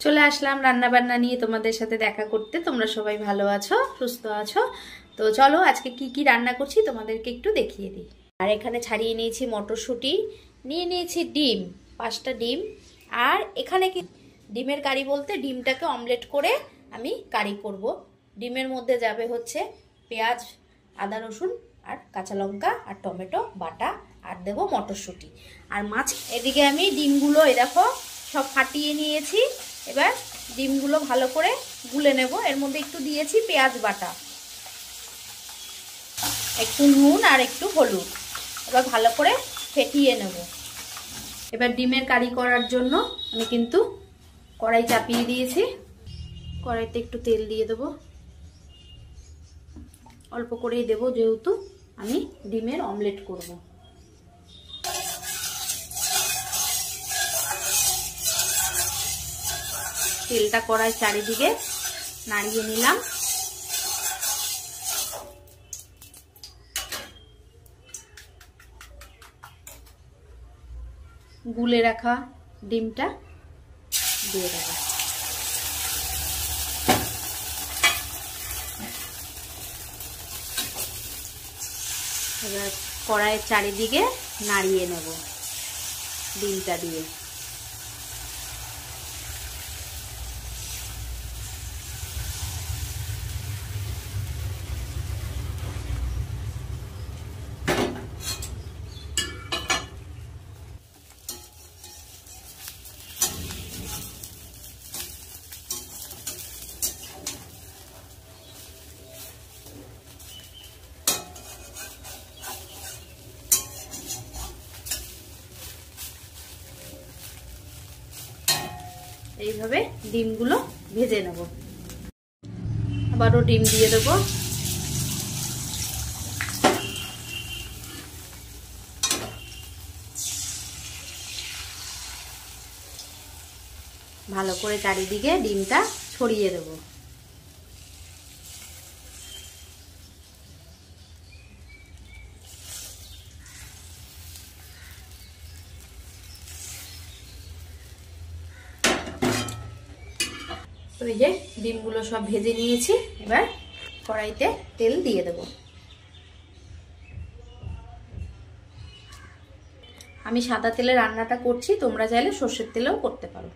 চলে আসলাম রান্না বান্না নিয়ে তোমাদের সাথে দেখা করতে। তোমরা সবাই ভালো আছো, সুস্থ আছো? তো চলো আজকে কি কি রান্না করছি তোমাদেরকে একটু দেখিয়ে দিই। আর এখানে ছাড়িয়ে নিয়েছি মটরশুঁটি, নিয়ে নিয়েছি ডিম, 5টা ডিম। আর এখানে কি ডিমের কারি বলতে ডিমটাকে অমলেট করে আমি কারি করব। ডিমের মধ্যে যাবে হচ্ছে পেঁয়াজ, আদা রসুন আর কাঁচা লঙ্কা আর টমেটো বাটা, আর দেবো মটরশুঁটি আর মাছ। এদিকে আমি ডিমগুলো দেখো সব ফাটিয়ে নিয়েছি। এবার ডিমগুলো ভালো করে গুলে নেব। এর মধ্যে একটু দিয়েছি পেঁয়াজ বাটা, একটু নুন আর একটু হলুদ। এবার ভালো করে ফেটিয়ে নেব। এবার ডিমের কারি করার জন্য আমি কিন্তু কড়াই চাপিয়ে দিয়েছি। কড়াইতে একটু তেল দিয়ে দেব, অল্প করেই দেব যেহেতু আমি ডিমের অমলেট করব। তেলটা কড়াই চারিদিকে নাড়িয়ে নিলাম। গুলে রাখা ডিমটা দিয়ে দেবো। এবার কড়াইয়ের চারিদিকে নাড়িয়ে নেব ডিমটা দিয়ে। এইভাবে ডিমগুলো ভেজে নেব। আবারও ডিম দিয়ে দেবো। ভালো করে চারিদিকে ডিমটা ছড়িয়ে দেবো। তো এই যে ডিমগুলো সব ভেজে নিয়েছি। এবার কড়াইতে তেল দিয়ে দেব। আমি সাদা তেলে রান্নাটা করছি, তোমরা চাইলে সর্ষের তেলেও করতে পারো।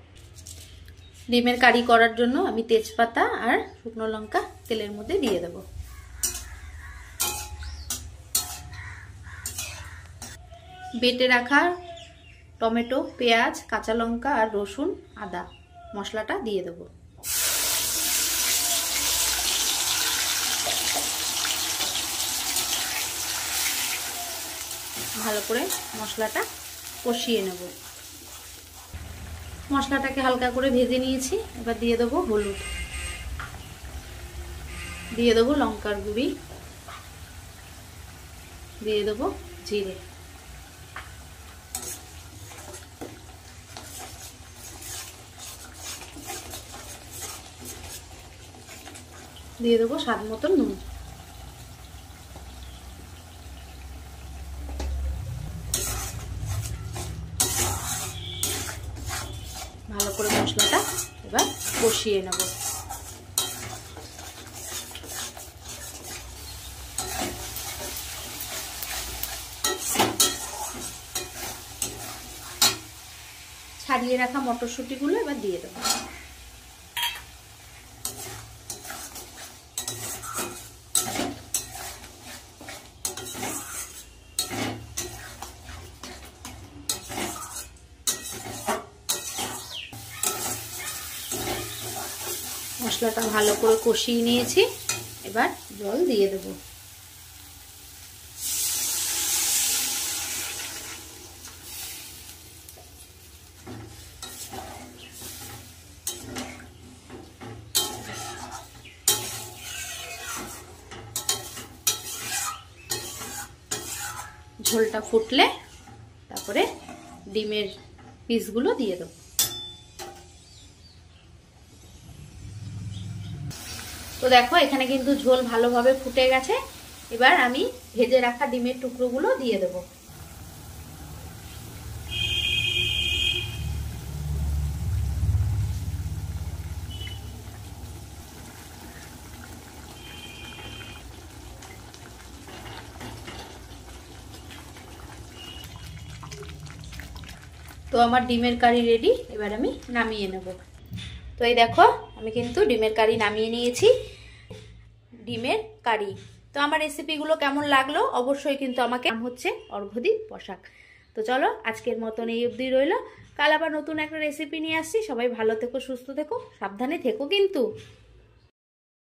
ডিমের কারি করার জন্য আমি তেজপাতা আর শুকনো লঙ্কা তেলের মধ্যে দিয়ে দেব। বেটে রাখা টমেটো, পেঁয়াজ, কাঁচা লঙ্কা আর রসুন, আদা মশলাটা দিয়ে দেব। ভালো করে মশলাটা কষিয়ে নেব। মশলাটাকে হালকা করে ভেজে নিয়েছি। এবার দিয়ে দেবো হলুদ, দিয়ে দেবো লঙ্কার গুঁড়ি, দিয়ে দেবো জিরে, দিয়ে দেবো স্বাদ মতো নুন। ভালো করে মশলাটা এবার কষিয়ে নেব। ছাড়িয়ে রাখা মটরশুঁটিগুলো এবার দিয়ে দেবো। মশলাটা ভালো করে কষিয়ে নিয়েছি। এবার জল দিয়ে দেব। ঝোলটা ফুটলে তারপরে ডিমের পিসগুলো দিয়ে দেব। তো দেখো এখানে কিন্তু ঝোল ভালোভাবে ফুটে গেছে। এবার আমি ভেজে রাখা ডিমের টুকরোগুলো দিয়ে দেব। তো আমার ডিমের কারি রেডি, এবার আমি নামিয়ে নেব। তো এই দেখো আমি কিন্তু ডিমের কারি নামিয়ে নিয়েছি। ডিমের কারি। তো আমার রেসিপিগুলো কেমন লাগলো অবশ্যই কিন্তু আমাকে। নাম হচ্ছে অর্ঘ্যদীপ পোশাক। তো চলো আজকের মতন এই অবধি রইলো। কাল আবার নতুন একটা রেসিপি নিয়ে আসছি। সবাই ভালো থেকো, সুস্থ থেকো, সাবধানে থেকো কিন্তু।